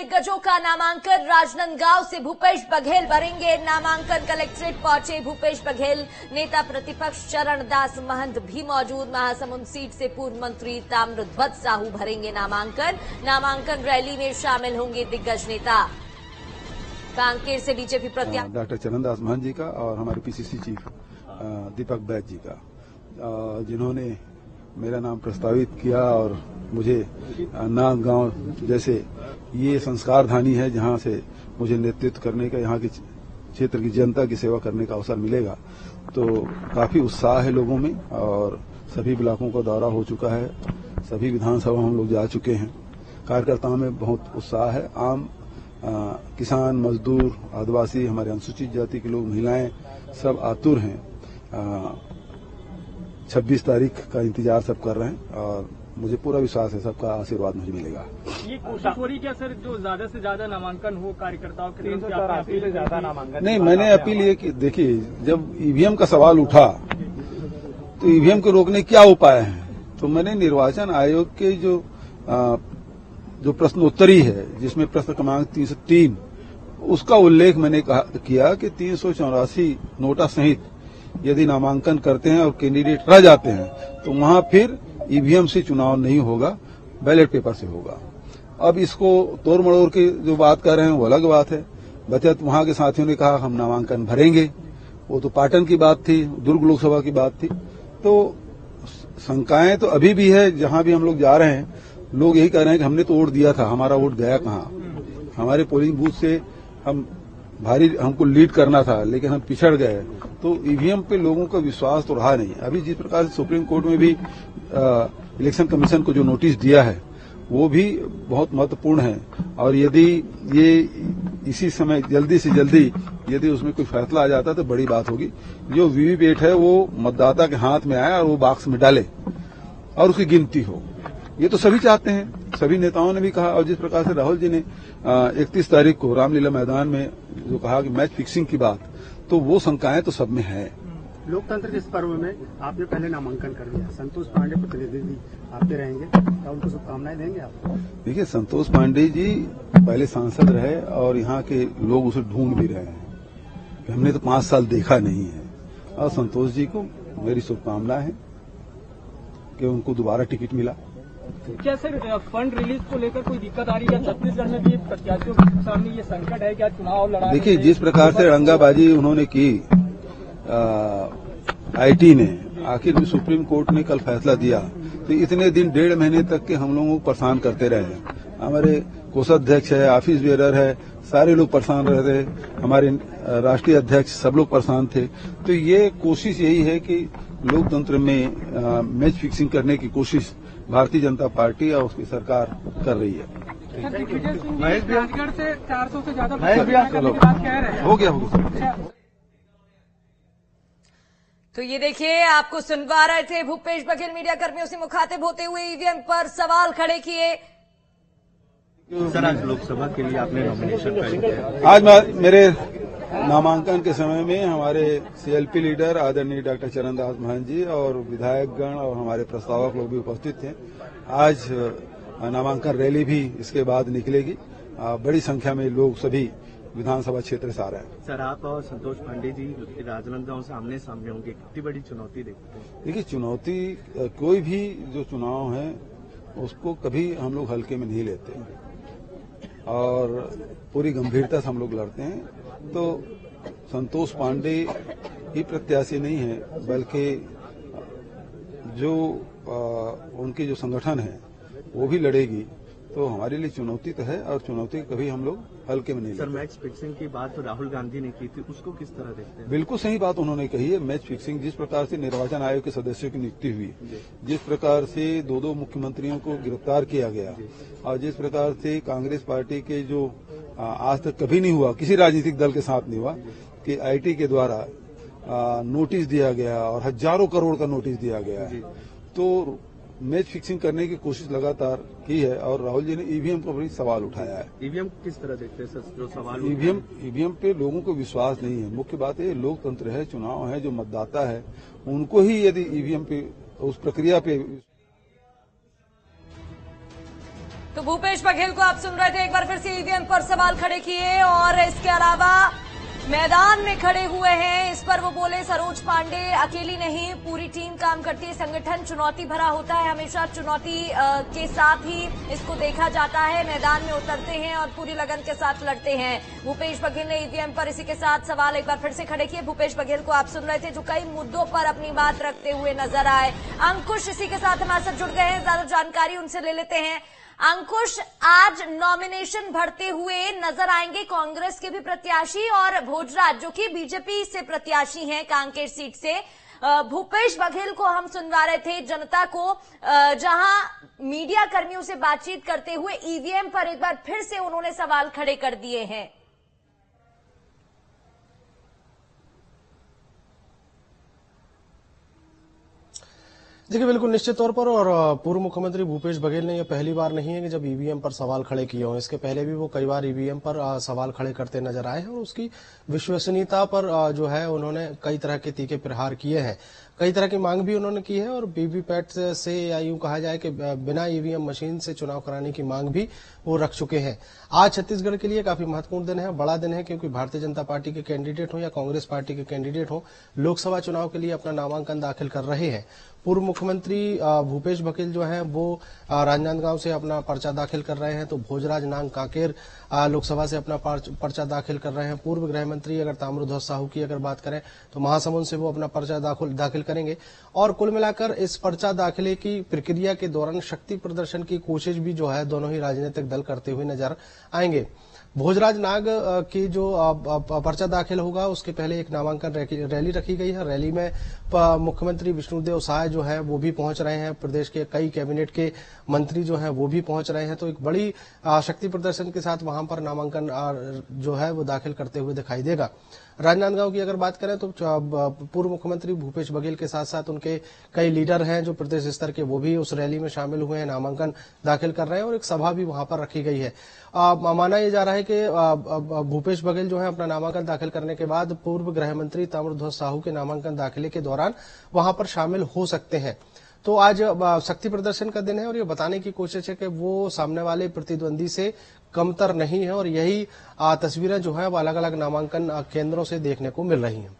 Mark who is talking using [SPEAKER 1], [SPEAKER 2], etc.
[SPEAKER 1] दिग्गजों का नामांकन। राजनांदगांव से भूपेश बघेल भरेंगे नामांकन। कलेक्ट्रेट पहुंचे भूपेश बघेल। नेता प्रतिपक्ष चरणदास महंत भी मौजूद। महासमुंद सीट से पूर्व मंत्री ताम्रध्वज साहू भरेंगे नामांकन। नामांकन रैली में शामिल होंगे दिग्गज नेता। कांकेर से बीजेपी प्रत्याशी
[SPEAKER 2] डॉक्टर चरणदास महंत जी का और हमारे पीसीसी चीफ दीपक बैज जी का, जिन्होंने मेरा नाम प्रस्तावित किया और मुझे नांदगांव जैसे ये संस्कार धानी है जहां से मुझे नेतृत्व करने का, यहाँ के क्षेत्र की जनता की सेवा करने का अवसर मिलेगा। तो काफी उत्साह है लोगों में और सभी ब्लॉकों का दौरा हो चुका है, सभी विधानसभा हम लोग जा चुके हैं। कार्यकर्ताओं में बहुत उत्साह है। आम किसान, मजदूर, आदिवासी, हमारे अनुसूचित जाति के लोग, महिलाएं सब आतुर हैं। 26 तारीख का इंतजार सब कर रहे हैं और मुझे पूरा विश्वास है सबका आशीर्वाद मुझे मिलेगा।
[SPEAKER 3] ये कोशिश हो रही क्या सर, जो ज्यादा से ज्यादा नामांकन हो कार्यकर्ताओं के तरफ से? अपील ज्यादा नामांकन
[SPEAKER 2] नहीं, मैंने अपील ये की, देखिए जब ईवीएम का सवाल उठा तो ईवीएम को रोकने क्या उपाय हैं, तो मैंने निर्वाचन आयोग के जो प्रश्नोत्तरी है जिसमें प्रश्न क्रमांक 303 उसका उल्लेख मैंने किया कि 384 नोटा सहित यदि नामांकन करते हैं और कैंडिडेट रह जाते हैं तो वहां फिर ईवीएम से चुनाव नहीं होगा, बैलेट पेपर से होगा। अब इसको तोड़ मड़ोड़ के जो बात कर रहे हैं वो अलग बात है। बचत वहां के साथियों ने कहा हम नामांकन भरेंगे, वो तो पाटन की बात थी, दुर्ग लोकसभा की बात थी। तो शंकाएं तो अभी भी है, जहां भी हम लोग जा रहे हैं लोग यही कह रहे हैं कि हमने तो वोट दिया था, हमारा वोट गया कहाँ। हमारे पोलिंग बूथ से हमको लीड करना था लेकिन हम पिछड़ गए। तो ईवीएम पे लोगों का विश्वास तो रहा नहीं। अभी जिस प्रकार से सुप्रीम कोर्ट में भी इलेक्शन कमीशन को जो नोटिस दिया है वो भी बहुत महत्वपूर्ण है और यदि ये इसी समय जल्दी से जल्दी यदि उसमें कोई फैसला आ जाता तो बड़ी बात होगी। जो वीवीपैट है वो मतदाता के हाथ में आए और वो बॉक्स में डाले और उसकी गिनती हो, ये तो सभी चाहते हैं, सभी नेताओं ने भी कहा। और जिस प्रकार से राहुल जी ने 31 तारीख को रामलीला मैदान में जो कहा कि मैच फिक्सिंग की बात, तो वो शंकाएं तो सब में है।
[SPEAKER 4] लोकतंत्र के इस पर्व में आपने पहले नामांकन कर दिया, संतोष पांडे प्रतिनिधि आपके रहेंगे, तो उनको शुभकामनाएं देंगे आप?
[SPEAKER 2] देखिए, संतोष पांडे जी पहले सांसद रहे और यहाँ के लोग उसे ढूंढ भी रहे हैं। हमने तो 5 साल देखा नहीं है और संतोष जी को मेरी शुभकामनाएं है कि उनको दोबारा टिकट मिला।
[SPEAKER 3] क्या सर फंड रिलीज को लेकर कोई दिक्कत आ रही है? छत्तीसगढ़ में भी प्रत्याशियों के सामने ये संकट है, क्या चुनाव लड़ा? देखिए,
[SPEAKER 2] जिस प्रकार से रंगाबाजी उन्होंने की आईटी ने, आखिर भी सुप्रीम कोर्ट ने कल फैसला दिया तो इतने दिन 1.5 महीने तक के हम लोगों को परेशान करते रहे। हमारे कोषाध्यक्ष है, ऑफिस बेयरर है, सारे लोग परेशान रहे थे, हमारे राष्ट्रीय अध्यक्ष सब लोग परेशान थे। तो ये कोशिश यही है कि लोकतंत्र में मैच फिक्सिंग करने की कोशिश भारतीय जनता पार्टी और उसकी सरकार कर रही है।
[SPEAKER 3] राजगढ़ से 400 से ज्यादा हो
[SPEAKER 2] गया।
[SPEAKER 1] तो ये देखिए, आपको सुनवा रहे थे भूपेश बघेल मीडिया कर्मियों से मुखातिब होते हुए ईवीएम पर सवाल खड़े किए।
[SPEAKER 4] सर, आज लोकसभा के लिए आपने नॉमिनेशन फाइल किया।
[SPEAKER 2] आज मेरे नामांकन के समय में हमारे सीएलपी लीडर आदरणीय डॉक्टर चरणदास महंत जी और विधायकगण और हमारे प्रस्तावक लोग भी उपस्थित थे। आज नामांकन रैली भी इसके बाद निकलेगी। बड़ी संख्या में लोग सभी विधानसभा क्षेत्र से आ रहे हैं।
[SPEAKER 4] सर, आप और संतोष पांडे जी राजनांदगांव से आमने सामने होंगे, कितनी बड़ी चुनौती देखते हैं?
[SPEAKER 2] देखिए, चुनौती कोई भी जो चुनाव है उसको कभी हम लोग हल्के में नहीं लेते और पूरी गंभीरता से हम लोग लड़ते हैं। तो संतोष पांडे ही प्रत्याशी नहीं है बल्कि जो उनके जो संगठन है वो भी लड़ेगी। तो हमारे लिए चुनौती तो है और चुनौती कभी हम लोग हल्के में नहीं लेते।
[SPEAKER 4] सर, मैच फिक्सिंग की बात तो राहुल गांधी ने की थी, उसको किस तरह देखते हैं?
[SPEAKER 2] बिल्कुल सही बात उन्होंने कही है। मैच फिक्सिंग, जिस प्रकार से निर्वाचन आयोग के सदस्यों की नियुक्ति हुई, जिस प्रकार से 2 मुख्यमंत्रियों को गिरफ्तार किया गया और जिस प्रकार से कांग्रेस पार्टी के जो आज तक कभी नहीं हुआ, किसी राजनीतिक दल के साथ नहीं हुआ कि आईटी के द्वारा नोटिस दिया गया और हजारों करोड़ का नोटिस दिया गया है। तो मैच फिक्सिंग करने की कोशिश लगातार की है और राहुल जी ने ईवीएम पर भी सवाल उठाया है।
[SPEAKER 4] ईवीएम किस तरह देखते हैं सर, जो सवाल?
[SPEAKER 2] ईवीएम पे लोगों को विश्वास नहीं है। मुख्य बात है लोकतंत्र है, चुनाव है, जो मतदाता है उनको ही यदि ईवीएम पे उस प्रक्रिया पे
[SPEAKER 1] तो भूपेश बघेल को आप सुन रहे थे, एक बार फिर से ईवीएम पर सवाल खड़े किए और इसके अलावा मैदान में खड़े हुए हैं। इस पर वो बोले सरोज पांडे अकेली नहीं, पूरी टीम काम करती है, संगठन चुनौती भरा होता है, हमेशा चुनौती के साथ ही इसको देखा जाता है, मैदान में उतरते हैं और पूरी लगन के साथ लड़ते हैं। भूपेश बघेल ने ईवीएम पर इसी के साथ सवाल एक बार फिर से खड़े किए। भूपेश बघेल को आप सुन रहे थे, जो कई मुद्दों पर अपनी बात रखते हुए नजर आए। अंकुश इसी के साथ हमारे साथ जुड़ गए हैं, ज्यादा जानकारी उनसे ले लेते हैं। अंकुश, आज नॉमिनेशन भरते हुए नजर आएंगे कांग्रेस के भी प्रत्याशी और भोजराज जो कि बीजेपी से प्रत्याशी हैं कांकेर सीट से। भूपेश बघेल को हम सुनवा रहे थे जनता को, जहां मीडिया कर्मियों से बातचीत करते हुए ईवीएम पर एक बार फिर से उन्होंने सवाल खड़े कर दिए हैं।
[SPEAKER 5] देखिए, बिल्कुल निश्चित तौर पर और पूर्व मुख्यमंत्री भूपेश बघेल ने यह पहली बार नहीं है कि जब ईवीएम पर सवाल खड़े किए हों। इसके पहले भी वो कई बार ईवीएम पर सवाल खड़े करते नजर आए हैं और उसकी विश्वसनीयता पर जो है उन्होंने कई तरह के तीखे प्रहार किए हैं। कई तरह की मांग भी उन्होंने की है और वीवीपैट से या यूं कहा जाए कि बिना ईवीएम मशीन से चुनाव कराने की मांग भी वो रख चुके हैं। आज छत्तीसगढ़ के लिए काफी महत्वपूर्ण दिन है, बड़ा दिन है, क्योंकि भारतीय जनता पार्टी के कैंडिडेट हो या कांग्रेस पार्टी के कैंडिडेट हो, लोकसभा चुनाव के लिए अपना नामांकन दाखिल कर रहे हैं। पूर्व मुख्यमंत्री भूपेश बघेल जो हैं वो राजनांदगांव से अपना पर्चा दाखिल कर रहे हैं, तो भोजराज नांग कांकेर लोकसभा से अपना पर्चा दाखिल कर रहे हैं। पूर्व गृह मंत्री अगर ताम्रध्वज साहू की अगर बात करें तो महासमुंद से वो अपना पर्चा दाखिल करेंगे। और कुल मिलाकर इस पर्चा दाखिले की प्रक्रिया के दौरान शक्ति प्रदर्शन की कोशिश भी जो है दोनों ही राजनीतिक दल करते हुए नजर आएंगे। भोजराज नाग की जो पर्चा दाखिल होगा उसके पहले एक नामांकन रैली रखी गई है। रैली में मुख्यमंत्री विष्णुदेव साय जो है वो भी पहुंच रहे हैं, प्रदेश के कई कैबिनेट के मंत्री जो हैं वो भी पहुंच रहे हैं। तो एक बड़ी शक्ति प्रदर्शन के साथ वहां पर नामांकन जो है वो दाखिल करते हुए दिखाई देगा। राजनांदगांव की अगर बात करें तो पूर्व मुख्यमंत्री भूपेश बघेल के साथ साथ उनके कई लीडर हैं जो प्रदेश स्तर के, वो भी उस रैली में शामिल हुए हैं, नामांकन दाखिल कर रहे हैं और एक सभा भी वहां पर रखी गई है। माना यह जा रहा है कि भूपेश बघेल जो है अपना नामांकन दाखिल करने के बाद पूर्व गृह मंत्री ताम्रध्वज साहू के नामांकन दाखिले के दौरान वहां पर शामिल हो सकते हैं। तो आज शक्ति प्रदर्शन का दिन है और ये बताने की कोशिश है कि वो सामने वाले प्रतिद्वंदी से कमतर नहीं है और यही तस्वीरें जो है वो अलग अलग नामांकन केंद्रों से देखने को मिल रही हैं।